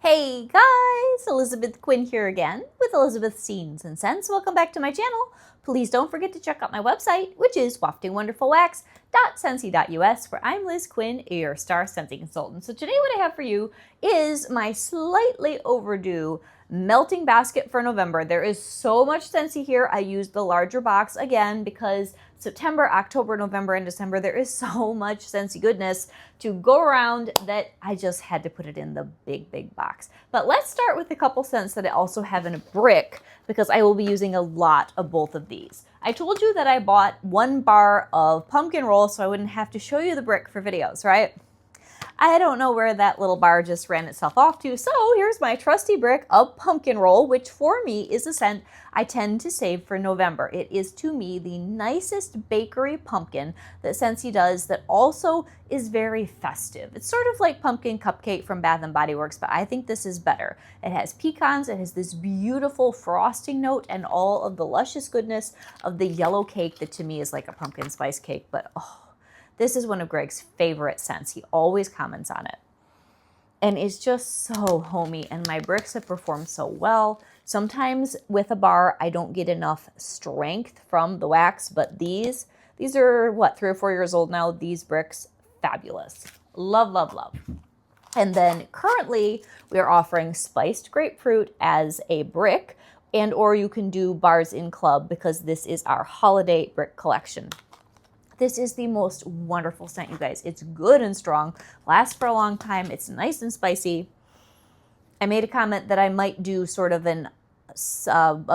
Hey guys, Elizabeth Quinn here again with Elizabeth's Scenes and Scents. Welcome back to my channel. Please don't forget to check out my website, which is waftingwonderfulwax.scentsy.us, where I'm Liz Quinn, your star scentsy consultant. So today what I have for you is my slightly overdue melting basket for November. There is so much Scentsy here. I used the larger box again because September, October, November, and December, there is so much Scentsy goodness to go around that I just had to put it in the big box. But let's start with a couple scents that I also have in a brick because I will be using a lot of both of these. I told you that I bought 1 bar of pumpkin roll so I wouldn't have to show you the brick for videos, right? I don't know where that little bar just ran itself off to, so here's my trusty brick of pumpkin roll, which for me is a scent I tend to save for November. It is, to me, the nicest bakery pumpkin that Scentsy does that also is very festive. It's sort of like pumpkin cupcake from Bath & Body Works, but I think this is better. It has pecans, it has this beautiful frosting note, and all of the luscious goodness of the yellow cake that to me is like a pumpkin spice cake, but oh, this is one of Greg's favorite scents. He always comments on it. And it's just so homey, and my bricks have performed so well. Sometimes with a bar, I don't get enough strength from the wax, but these are, what, 3 or 4 years old now? These bricks, fabulous. Love, love, love. And then currently, we are offering spiced grapefruit as a brick, and or you can do bars in club because this is our holiday brick collection. This is the most wonderful scent, you guys. It's good and strong, lasts for a long time. It's nice and spicy. I made a comment that I might do sort of a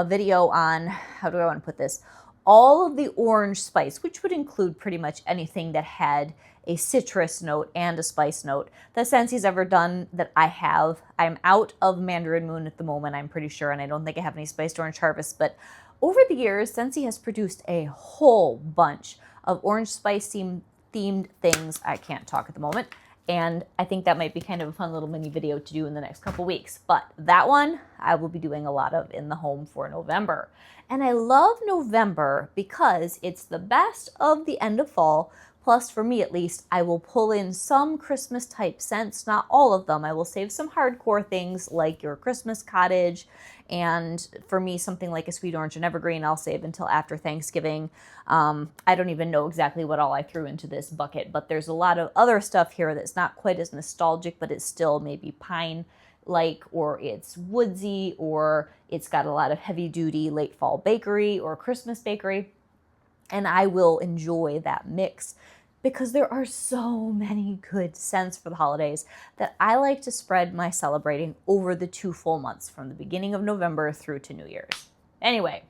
video on, how do I want to put this? All of the orange spice, which would include pretty much anything that had a citrus note and a spice note that Scentsy's ever done that I have. I'm out of Mandarin Moon at the moment, I'm pretty sure, and I don't think I have any spiced orange harvest, but over the years, Scentsy has produced a whole bunch of orange spice themed things. I can't talk at the moment. And I think that might be kind of a fun little mini video to do in the next couple weeks. But that one I will be doing a lot of in the home for November. And I love November because it's the best of the end of fall. Plus, for me at least, I will pull in some Christmas type scents, not all of them. I will save some hardcore things like your Christmas cottage. And for me, something like a sweet orange and evergreen, I'll save until after Thanksgiving. I don't even know exactly what all I threw into this bucket, but there's a lot of other stuff here that's not quite as nostalgic, but it's still maybe pine-like, or it's woodsy, or it's got a lot of heavy-duty late fall bakery or Christmas bakery. And I will enjoy that mix because there are so many good scents for the holidays that I like to spread my celebrating over the 2 full months from the beginning of November through to New Year's. Anyway,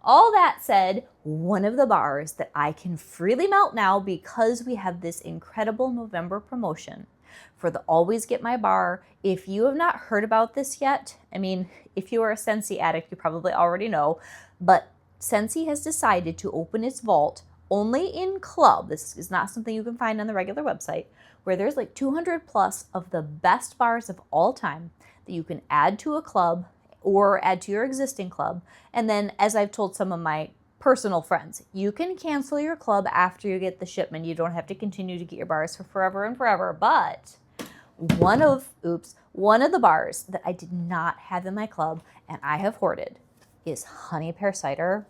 all that said, one of the bars that I can freely melt now because we have this incredible November promotion for the Always Get My Bar. If you have not heard about this yet, I mean, if you are a Scentsy addict, you probably already know, but Scentsy has decided to open its vault only in club. This is not something you can find on the regular website, where there's like 200 plus of the best bars of all time that you can add to a club or add to your existing club. And then, as I've told some of my personal friends, you can cancel your club after you get the shipment. You don't have to continue to get your bars for forever and forever. But one of the bars that I did not have in my club and I have hoarded is honey pear cider.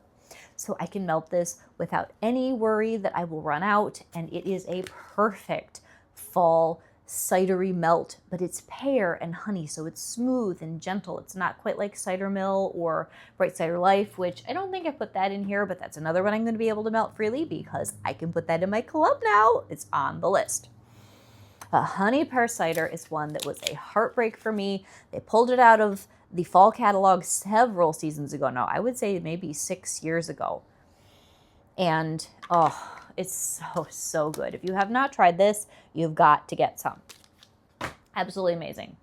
So I can melt this without any worry that I will run out, and it is a perfect fall cidery melt, but it's pear and honey, so it's smooth and gentle. It's not quite like Cider Mill or Bright Cider Life, which I don't think I put that in here, but that's another one I'm going to be able to melt freely because I can put that in my club now. It's on the list. A honey pear cider is one that was a heartbreak for me. They pulled it out of the fall catalog several seasons ago now. I would say maybe 6 years ago. And oh, it's so good. If you have not tried this, you've got to get some. Absolutely amazing.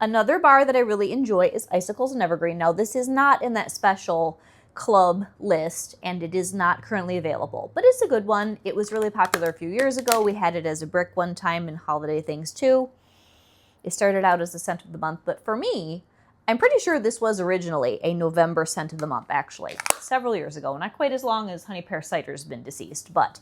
Another bar that I really enjoy is Icicles and Evergreen. Now, this is not in that special club list, and it is not currently available, but it's a good one. It was really popular a few years ago. We had it as a brick one time in holiday things too. It started out as a scent of the month, but for me, I'm pretty sure this was originally a November scent of the month, actually, several years ago, not quite as long as honey pear cider's been deceased, but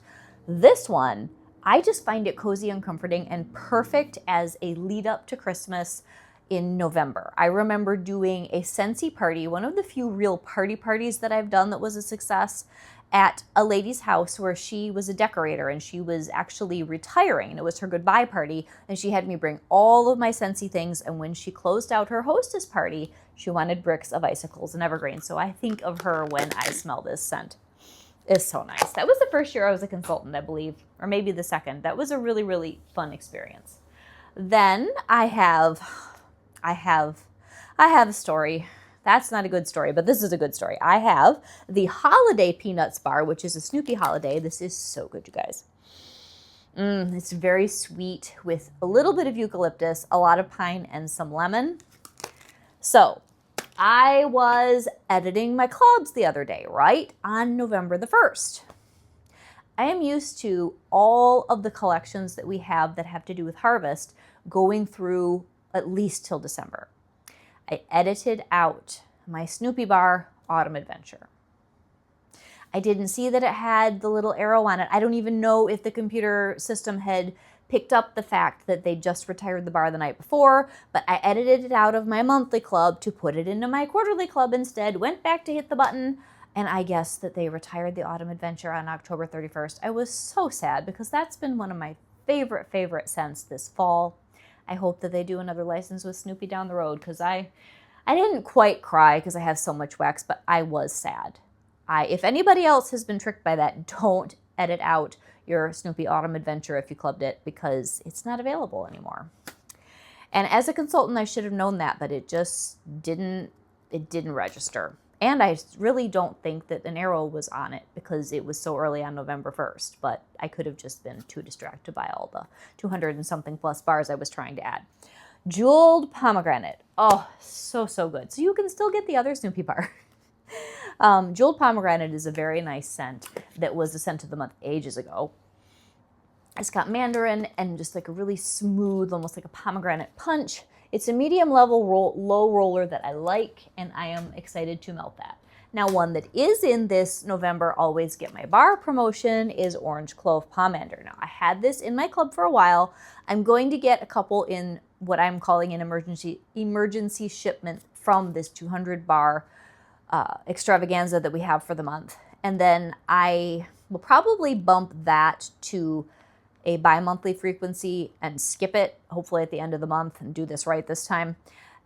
this one, I just find it cozy and comforting and perfect as a lead up to Christmas. in November. I remember doing a Scentsy party, one of the few real parties that I've done that was a success, at a lady's house where she was a decorator and she was actually retiring, and it was her goodbye party, and she had me bring all of my Scentsy things, and when she closed out her hostess party, she wanted bricks of icicles and evergreen. So I think of her when I smell this scent. It's so nice. That was the first year I was a consultant, I believe, or maybe the second. That was a really, really fun experience. Then I have a story. That's not a good story, but this is a good story. I have the Holiday Peanuts Bar, which is a Snoopy holiday. This is so good, you guys. It's very sweet with a little bit of eucalyptus, a lot of pine, and some lemon. So I was editing my clubs the other day, right? On November the 1st. I am used to all of the collections that we have that have to do with harvest going through at least till December. I edited out my Snoopy Bar Autumn Adventure. I didn't see that it had the little arrow on it. I don't even know if the computer system had picked up the fact that they just retired the bar the night before, but I edited it out of my monthly club to put it into my quarterly club instead, went back to hit the button, and I guess that they retired the Autumn Adventure on October 31st. I was so sad because that's been one of my favorite scents this fall. I hope that they do another license with Snoopy down the road, because I didn't quite cry because I have so much wax, but I was sad. If anybody else has been tricked by that, don't edit out your Snoopy Autumn Adventure if you clubbed it, because it's not available anymore. And as a consultant, I should have known that, but it just didn't register. And I really don't think that an arrow was on it because it was so early on November 1st, but I could have just been too distracted by all the 200 and something plus bars I was trying to add. Jeweled pomegranate. Oh, so good. So you can still get the other Snoopy bar. Jeweled pomegranate is a very nice scent that was the scent of the month ages ago. It's got mandarin and just like a really smooth, almost like a pomegranate punch. It's a medium level low roller that I like, and I am excited to melt that. Now, one that is in this November Always Get My Bar promotion is Orange Clove Pomander. Now, I had this in my club for a while. I'm going to get a couple in what I'm calling an emergency shipment from this 200 bar extravaganza that we have for the month. And then I will probably bump that to a bi-monthly frequency and skip it, hopefully at the end of the month, and do this right this time,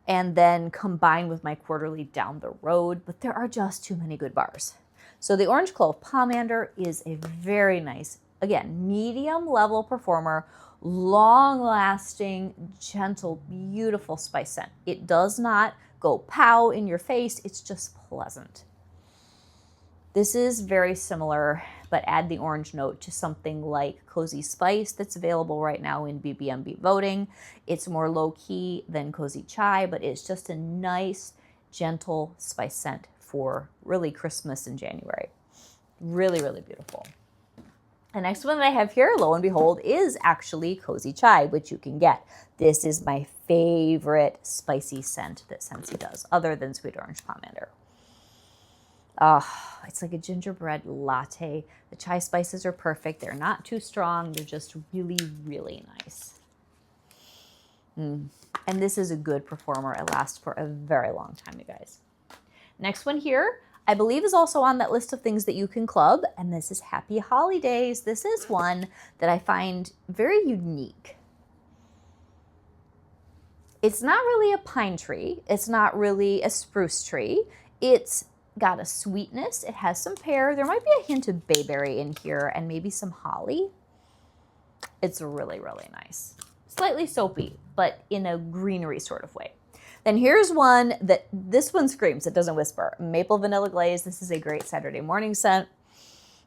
and then combine with my quarterly down the road. But there are just too many good bars. So the Orange Clove Pomander is a very nice, again, medium level performer, long-lasting, gentle, beautiful spice scent. It does not go pow in your face. It's just pleasant. This is very similar, but add the orange note to something like Cozy Spice that's available right now in BBMB voting. It's more low-key than Cozy Chai, but it's just a nice, gentle spice scent for really Christmas in January. Really, really beautiful. The next one that I have here, lo and behold, is actually Cozy Chai, which you can get. This is my favorite spicy scent that Scentsy does, other than Sweet Orange Pomander. It's like a gingerbread latte. The chai spices are perfect. They're not too strong. They're just really, really nice. And this is a good performer. It lasts for a very long time, you guys. Next one here, I believe is also on that list of things that you can club, and this is Happy Holidays. This is one that I find very unique. It's not really a pine tree. It's not really a spruce tree. It's got a sweetness. It has some pear. There might be a hint of bayberry in here and maybe some holly. It's really, really nice. Slightly soapy, but in a greenery sort of way. Then here's one that, this one screams, it doesn't whisper. Maple Vanilla Glaze. This is a great Saturday morning scent.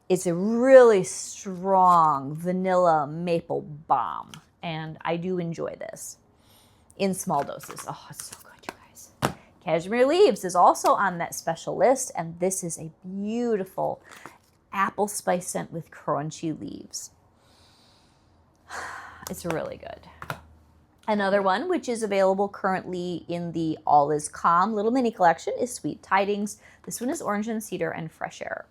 It's a really strong vanilla maple bomb, and I do enjoy this in small doses. Oh, it's so good, you guys. Cashmere Leaves is also on that special list, and this is a beautiful apple spice scent with crunchy leaves. It's really good. Another one, which is available currently in the All Is Calm little mini collection, is Sweet Tidings. This one is Orange and Cedar and Fresh Air.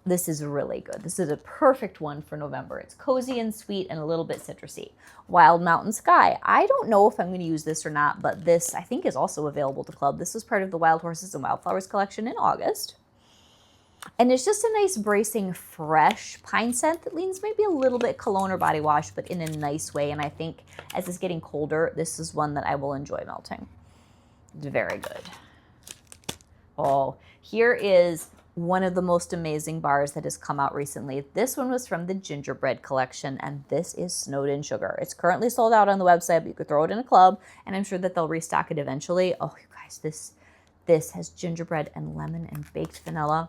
This is really good. This is a perfect one for November. It's cozy and sweet and a little bit citrusy. Wild Mountain Sky. I don't know if I'm going to use this or not, but this I think is also available to club. This was part of the Wild Horses and Wildflowers collection in August. And it's just a nice bracing, fresh pine scent that leans maybe a little bit cologne or body wash, but in a nice way. And I think as it's getting colder, this is one that I will enjoy melting. It's very good. Oh, here is one of the most amazing bars that has come out recently. This one was from the Gingerbread collection, and this is Snowed In Sugar. It's currently sold out on the website, but you could throw it in a club, and I'm sure that they'll restock it eventually. Oh, you guys, this has gingerbread and lemon and baked vanilla.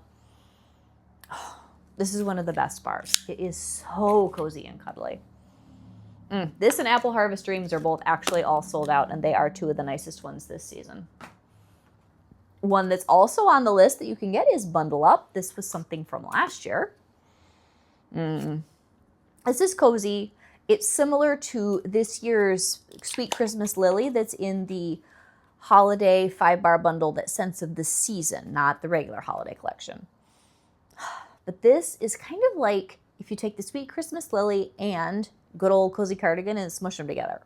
Oh, this is one of the best bars. It is so cozy and cuddly. This and Apple Harvest Dreams are both actually all sold out, and they are two of the nicest ones this season. One that's also on the list that you can get is Bundle Up. This was something from last year. This is cozy. It's similar to this year's Sweet Christmas Lily that's in the holiday 5-bar bundle that Scents of the Season, not the regular holiday collection. But this is kind of like if you take the Sweet Christmas Lily and good old cozy cardigan and smush them together.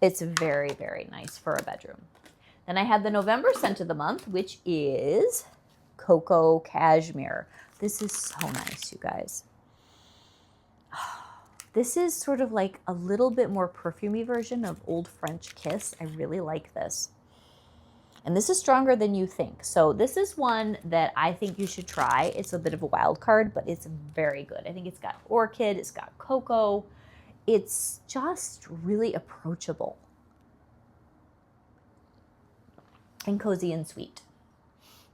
It's very, very nice for a bedroom. Then I had the November scent of the month, which is Cocoa Cashmere. This is so nice, you guys. This is sort of like a little bit more perfumey version of Old French Kiss. I really like this. And this is stronger than you think. So this is one that I think you should try. It's a bit of a wild card, but it's very good. I think it's got orchid, it's got cocoa. It's just really approachable and cozy and sweet.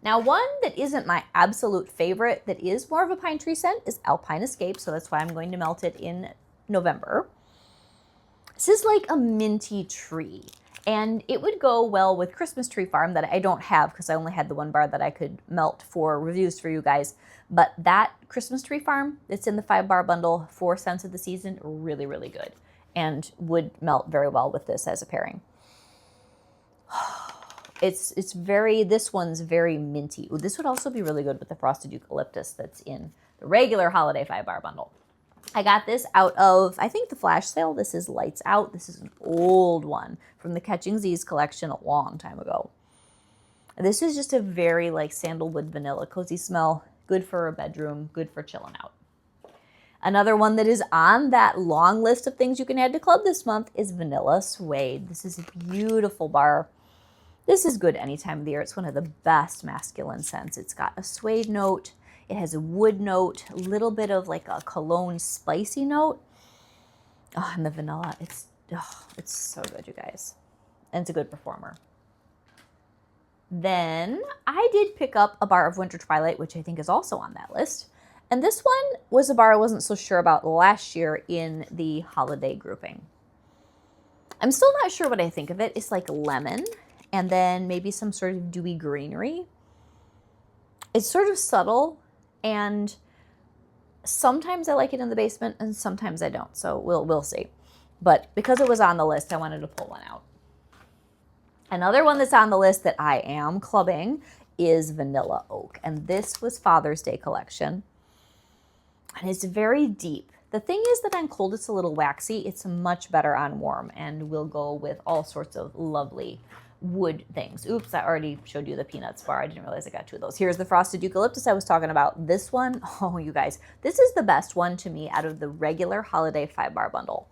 Now, one that isn't my absolute favorite that is more of a pine tree scent is Alpine Escape, so that's why I'm going to melt it in November. This is like a minty tree, and it would go well with Christmas Tree Farm that I don't have because I only had the one bar that I could melt for reviews for you guys. But that Christmas Tree Farm that's in the 5-bar bundle for Scents of the Season, really, really good, and would melt very well with this as a pairing. It's very, this one's very minty. Ooh, this would also be really good with the Frosted Eucalyptus that's in the regular holiday 5-bar bundle. I got this out of, I think, the flash sale. This is Lights Out. This is an old one from the Catching Z's collection a long time ago. This is just a very like sandalwood vanilla cozy smell. Good for a bedroom, good for chilling out. Another one that is on that long list of things you can add to club this month is Vanilla Suede. This is a beautiful bar. This is good any time of the year. It's one of the best masculine scents. It's got a suede note. It has a wood note, a little bit of like a cologne spicy note. Oh, and the vanilla, it's so good, you guys. And it's a good performer. Then I did pick up a bar of Winter Twilight, which I think is also on that list. And this one was a bar I wasn't so sure about last year in the holiday grouping. I'm still not sure what I think of it. It's like lemon and then maybe some sort of dewy greenery. It's sort of subtle, and sometimes I like it in the basement and sometimes I don't. So we'll see. But because it was on the list, I wanted to pull one out. Another one that's on the list that I am clubbing is Vanilla Oak. And this was Father's Day collection. And it's very deep. The thing is that on cold, it's a little waxy. It's much better on warm and will go with all sorts of lovely wood things. Oops, I already showed you the peanuts bar. I didn't realize I got two of those. Here's the Frosted Eucalyptus I was talking about. This one, oh, you guys, this is the best one to me out of the regular holiday 5-bar bundle.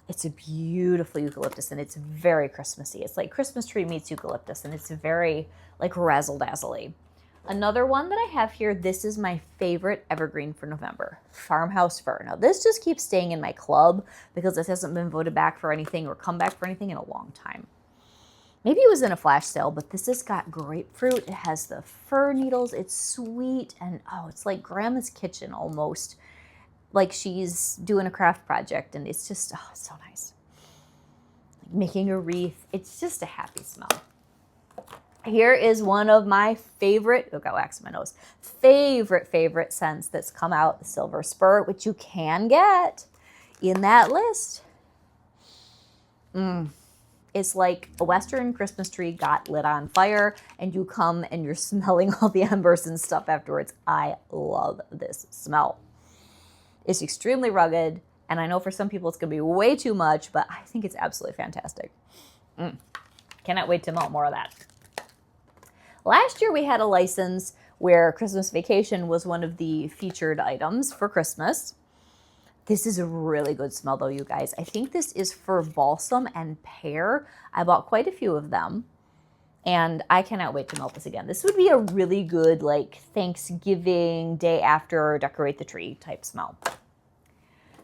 It's a beautiful eucalyptus, and it's very Christmassy. It's like Christmas tree meets eucalyptus, and it's very like razzle-dazzle-y. Another one that I have here, this is my favorite evergreen for November, Farmhouse Fir. Now, this just keeps staying in my club because this hasn't been voted back for anything or come back for anything in a long time. Maybe it was in a flash sale, but this has got grapefruit. It has the fir needles. It's sweet, and oh, it's like Grandma's kitchen almost. Like she's doing a craft project, and it's just, oh, it's so nice. Like making a wreath. It's just a happy smell. Here is one of my favorite, oh, got wax in my nose, favorite scents that's come out, the Silver Spur, which you can get in that list. It's like a Western Christmas tree got lit on fire and you come and you're smelling all the embers and stuff afterwards. I love this smell. It's extremely rugged, and I know for some people it's going to be way too much, but I think it's absolutely fantastic. Cannot wait to melt more of that. Last year we had a license where Christmas Vacation was one of the featured items for Christmas. This is a really good smell though, you guys. I think this is for balsam and pear. I bought quite a few of them, and I cannot wait to melt this again. This would be a really good like Thanksgiving day after decorate the tree type smell.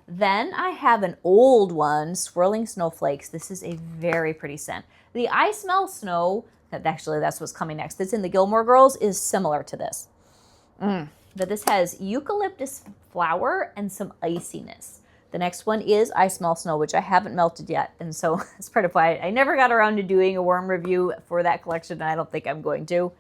Then I have an old one, Swirling Snowflakes. This is a very pretty scent. The I Smell Snow, actually that's what's coming next, that's in the Gilmore Girls, is similar to this. But this has eucalyptus flower and some iciness. The next one is I Smell Snow, which I haven't melted yet. And so that's part of why I never got around to doing a worm review for that collection, and I don't think I'm going to.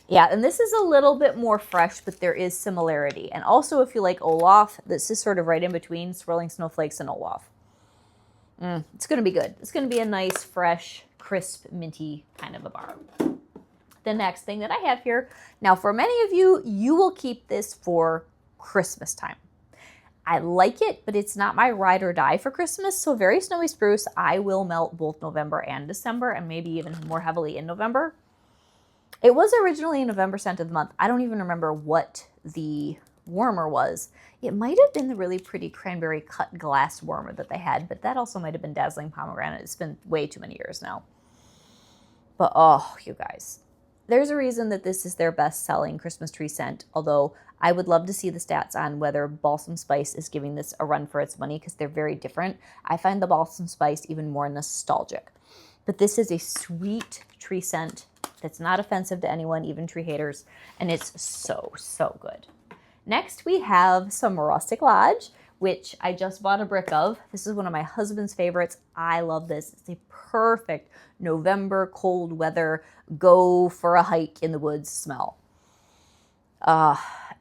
Yeah, and this is a little bit more fresh, but there is similarity. And also, if you like Olaf, this is sort of right in between Swirling Snowflakes and Olaf. It's going to be good. It's going to be a nice, fresh, crisp, minty kind of a bar. The next thing that I have here, now for many of you, you will keep this for Christmas time. I like it, but it's not my ride or die for Christmas. So Very Snowy Spruce, I will melt both November and December, and maybe even more heavily in November. It was originally a November scent of the month. I don't even remember what the warmer was. It might have been the really pretty cranberry cut glass warmer that they had, but that also might have been Dazzling Pomegranate. It's been way too many years now. But oh, you guys, there's a reason that this is their best-selling Christmas tree scent, although I would love to see the stats on whether Balsam Spice is giving this a run for its money, because they're very different. I find the Balsam Spice even more nostalgic. But this is a sweet tree scent that's not offensive to anyone, even tree haters, and it's so, so good. Next, we have some Rustic Lodge, which I just bought a brick of. This is one of my husband's favorites. I love this. It's a perfect November cold weather, go for a hike in the woods smell.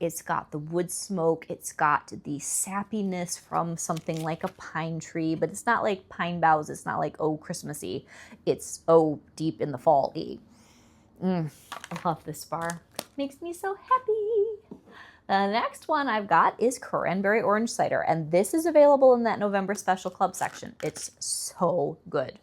It's got the wood smoke. It's got the sappiness from something like a pine tree, but it's not like pine boughs. It's not like, oh, Christmassy. It's, oh, deep in the fall-y. I love this bar. Makes me so happy. The next one I've got is Cranberry Orange Cider, and this is available in that November Special Club section. It's so good.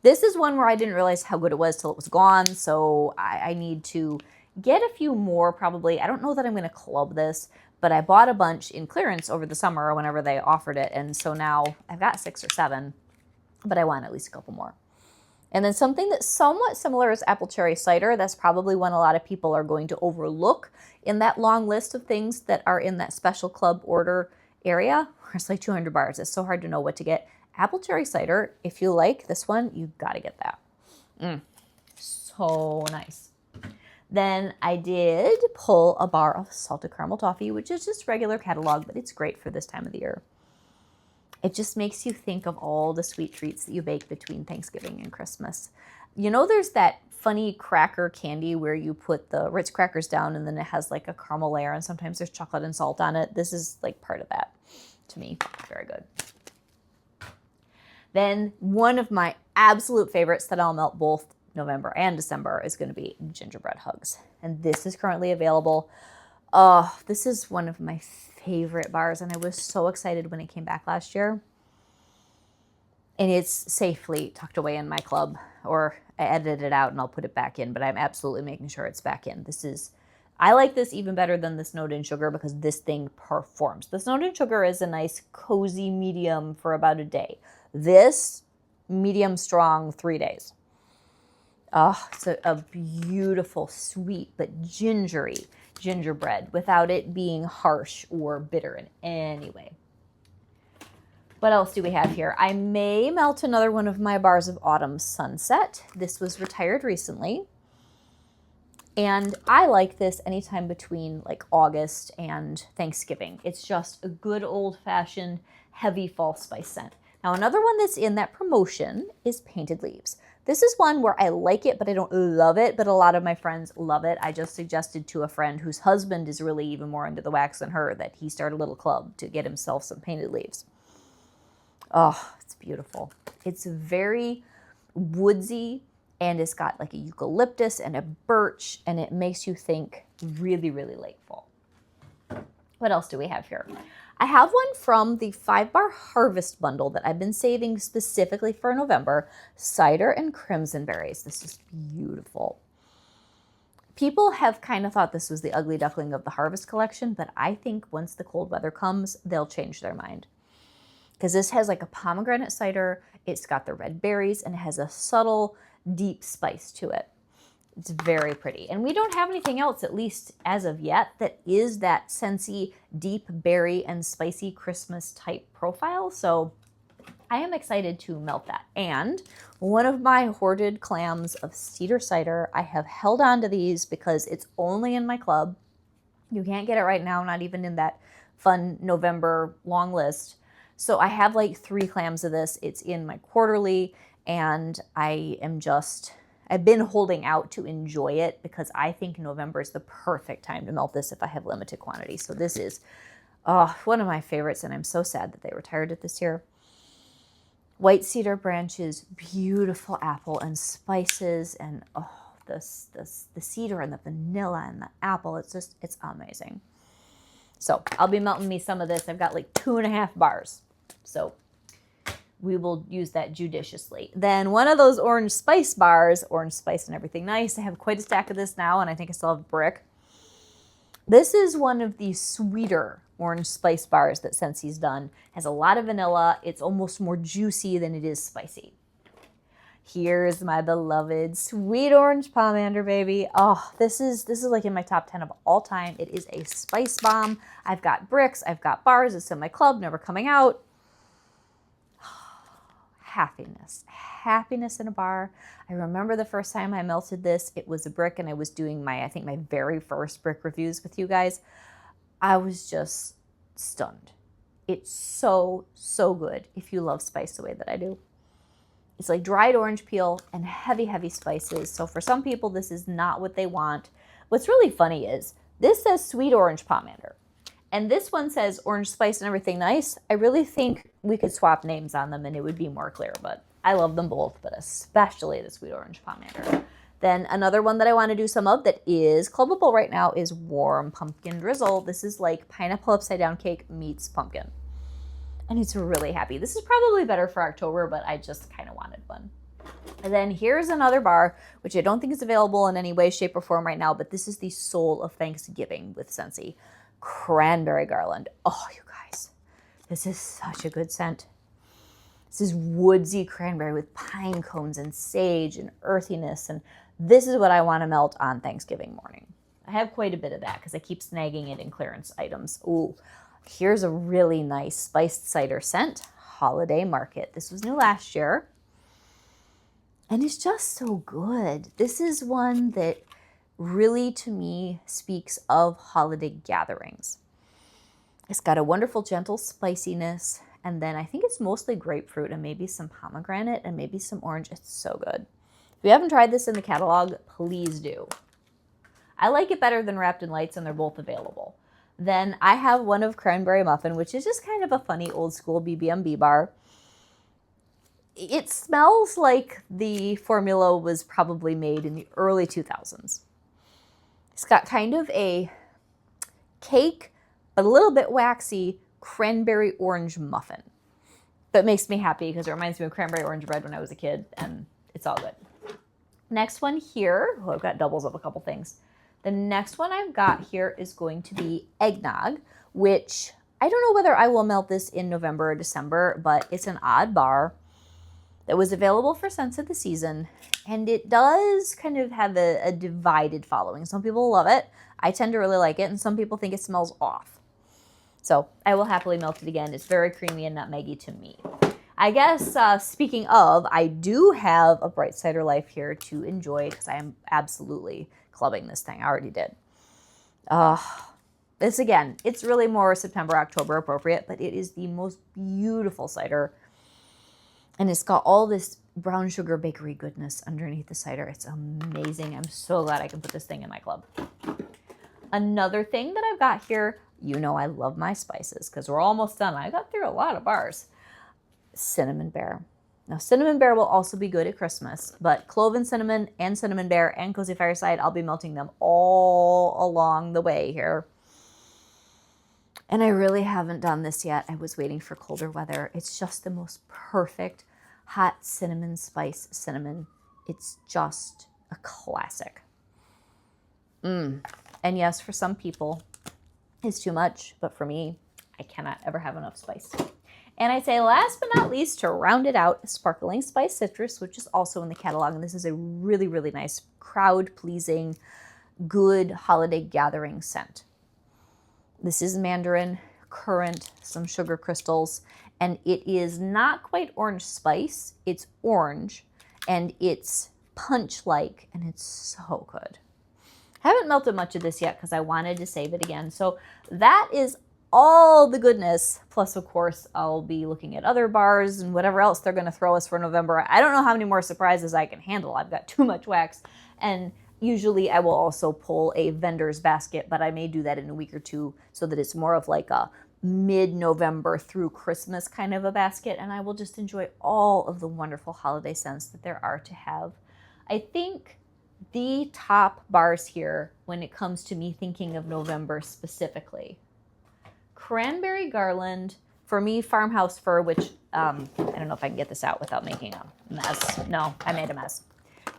This is one where I didn't realize how good it was till it was gone, so I need to get a few more probably. I don't know that I'm going to club this, but I bought a bunch in clearance over the summer whenever they offered it, and so now I've got 6 or 7, but I want at least a couple more. And then something that's somewhat similar is apple cherry cider. That's probably one a lot of people are going to overlook in that long list of things that are in that special club order area. It's like 200 bars. It's so hard to know what to get. Apple cherry cider, if you like this one, you've got to get that. So nice. Then I did pull a bar of salted caramel toffee, which is just regular catalog, but it's great for this time of the year. It just makes you think of all the sweet treats that you bake between Thanksgiving and Christmas. You know, there's that funny cracker candy where you put the Ritz crackers down and then it has like a caramel layer and sometimes there's chocolate and salt on it. This is like part of that to me. Very good. Then one of my absolute favorites that I'll melt both November and December is going to be Gingerbread Hugs. And this is currently available. This is one of my favorite bars, and I was so excited when it came back last year. And it's safely tucked away in my club, or I edited it out and I'll put it back in, but I'm absolutely making sure it's back in. I like this even better than the Snowed In Sugar because this thing performs. The Snowed In Sugar is a nice cozy medium for about a day. This, medium strong, 3 days. It's a beautiful, sweet, but gingery gingerbread without it being harsh or bitter in any way. What else do we have here? I may melt another one of my bars of Autumn Sunset. This was retired recently. And I like this anytime between like August and Thanksgiving. It's just a good old-fashioned heavy fall spice scent. Now another one that's in that promotion is Painted Leaves. This is one where I like it, but I don't love it, but a lot of my friends love it. I just suggested to a friend whose husband is really even more into the wax than her that he start a little club to get himself some Painted Leaves. Oh, it's it's beautiful. It's very woodsy, and it's got like a eucalyptus and a birch, and it makes you think really, really late fall. What else do we have here? I have one from the 5-bar harvest bundle that I've been saving specifically for November, cider and crimson berries. This is beautiful. People have kind of thought this was the ugly duckling of the harvest collection, but I think once the cold weather comes, they'll change their mind. Because this has like a pomegranate cider, it's got the red berries, and it has a subtle, deep spice to it. It's very pretty. And we don't have anything else, at least as of yet, that is that scentsy, deep berry and spicy Christmas type profile. So I am excited to melt that. And one of my hoarded clams of cedar cider, I have held on to these because it's only in my club. You can't get it right now, not even in that fun November long list. So I have like 3 clams of this. It's in my quarterly, and I've been holding out to enjoy it because I think November is the perfect time to melt this if I have limited quantity. So this is one of my favorites, and I'm so sad that they retired it this year. White cedar branches, beautiful apple and spices, and the cedar and the vanilla and the apple. It's amazing. So I'll be melting me some of this. I've got like 2.5 bars. So we will use that judiciously. Then one of those orange spice bars, orange spice and everything nice. I have quite a stack of this now, and I think I still have a brick. This is one of the sweeter orange spice bars that Scentsy's done. Has a lot of vanilla. It's almost more juicy than it is spicy. Here's my beloved sweet orange pomander, baby. Oh, this is like in my top 10 of all time. It is a spice bomb. I've got bricks. I've got bars. It's in my club, never coming out. Happiness in a bar. I remember the first time I melted this, it was a brick, and I was doing I think my very first brick reviews with you guys. I was just stunned. It's so, so good if you love spice the way that I do. It's like dried orange peel and heavy, heavy spices. So for some people, this is not what they want. What's really funny is this says sweet orange pomander, and this one says orange spice and everything nice. I really think we could swap names on them and it would be more clear, but I love them both, but especially the sweet orange pomander. Then another one that I want to do some of that is clubbable right now is warm pumpkin drizzle. This is like pineapple upside down cake meets pumpkin. And it's really happy. This is probably better for October, but I just kind of wanted one. And then here's another bar, which I don't think is available in any way, shape, or form right now, but this is the Soul of Thanksgiving with Scentsy. Cranberry garland. Oh, you guys, this is such a good scent. This is woodsy cranberry with pine cones and sage and earthiness, and this is what I want to melt on Thanksgiving morning. I have quite a bit of that because I keep snagging it in clearance items. Ooh, here's a really nice spiced cider scent, Holiday Market. This was new last year, and it's just so good. This is one that really, to me, speaks of holiday gatherings. It's got a wonderful, gentle spiciness, and then I think it's mostly grapefruit and maybe some pomegranate and maybe some orange. It's so good. If you haven't tried this in the catalog, please do. I like it better than Wrapped in Lights, and they're both available. Then I have one of Cranberry Muffin, which is just kind of a funny old school BBMB bar. It smells like the formula was probably made in the early 2000s. It's got kind of a cake, but a little bit waxy, cranberry orange muffin. That makes me happy because it reminds me of cranberry orange bread when I was a kid, and it's all good. Next one here, I've got doubles of a couple things. The next one I've got here is going to be eggnog, which I don't know whether I will melt this in November or December, but it's an odd bar that was available for Scents of the Season, and it does kind of have a divided following. Some people love it. I tend to really like it, and some people think it smells off. So I will happily melt it again. It's very creamy and nutmeggy to me. I guess, speaking of, I do have a Bright Cider Life here to enjoy because I am absolutely clubbing this thing. I already did. This, again, it's really more September, October appropriate, but it is the most beautiful cider. And it's got all this brown sugar bakery goodness underneath the cider. It's amazing. I'm so glad I can put this thing in my club. Another thing that I've got here, you know I love my spices because we're almost done. I got through a lot of bars. cinnamon bear. Now, cinnamon bear will also be good at Christmas, but clove and cinnamon bear and cozy fireside, I'll be melting them all along the way here. And I really haven't done this yet. I was waiting for colder weather. It's just the most perfect hot cinnamon spice cinnamon. It's just a classic. And yes, for some people, it's too much, but for me, I cannot ever have enough spice. And I'd say last but not least, to round it out, Sparkling Spice Citrus, which is also in the catalog. And this is a really, really nice, crowd-pleasing, good holiday gathering scent. This is mandarin, currant, some sugar crystals, and it is not quite orange spice. It's orange, and it's punch-like, and it's so good. I haven't melted much of this yet because I wanted to save it again. So that is all the goodness. Plus, of course, I'll be looking at other bars and whatever else they're going to throw us for November. I don't know how many more surprises I can handle. I've got too much wax. And usually I will also pull a vendor's basket, but I may do that in a week or two so that it's more of like a mid-November through Christmas kind of a basket. And I will just enjoy all of the wonderful holiday scents that there are to have. I think the top bars here when it comes to me thinking of November specifically: Cranberry Garland, for me, Farmhouse Fir, which I don't know if I can get this out without making a mess. No, I made a mess.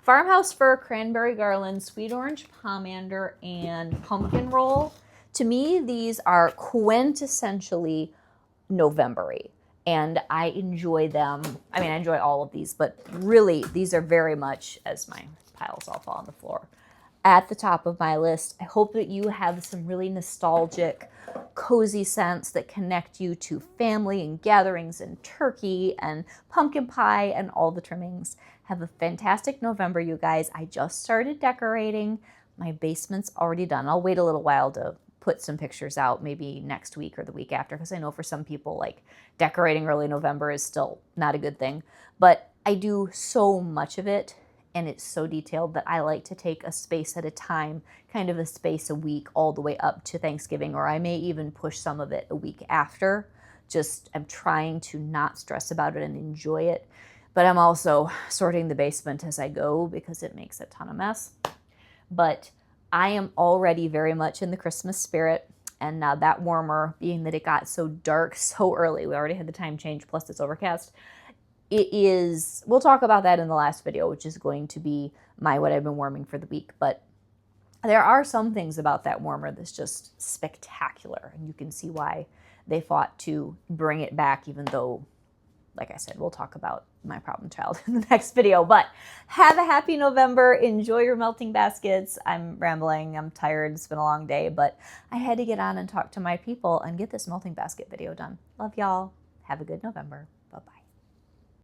Farmhouse Fir, Cranberry Garland, Sweet Orange Pomander, and Pumpkin Roll. To me, these are quintessentially November-y, and I enjoy them. I mean, I enjoy all of these, but really, these are very much, as my piles all fall on the floor, at the top of my list. I hope that you have some really nostalgic, cozy scents that connect you to family and gatherings and turkey and pumpkin pie and all the trimmings. Have a fantastic November, you guys. I just started decorating. My basement's already done. I'll wait a little while to put some pictures out, maybe next week or the week after, because I know for some people, like, decorating early November is still not a good thing. But I do so much of it, and it's so detailed that I like to take a space at a time, kind of a space a week all the way up to Thanksgiving, or I may even push some of it a week after. Just, I'm trying to not stress about it and enjoy it. But I'm also sorting the basement as I go because it makes a ton of mess. But I am already very much in the Christmas spirit. And now that warmer, being that it got so dark so early, we already had the time change, plus it's overcast. It is, we'll talk about that in the last video, which is going to be what I've been warming for the week. But there are some things about that warmer that's just spectacular. And you can see why they fought to bring it back, even though, like I said, we'll talk about my problem child in the next video. But have a happy November. Enjoy your melting baskets. I'm rambling. I'm tired. It's been a long day. But I had to get on and talk to my people and get this melting basket video done. Love y'all. Have a good November.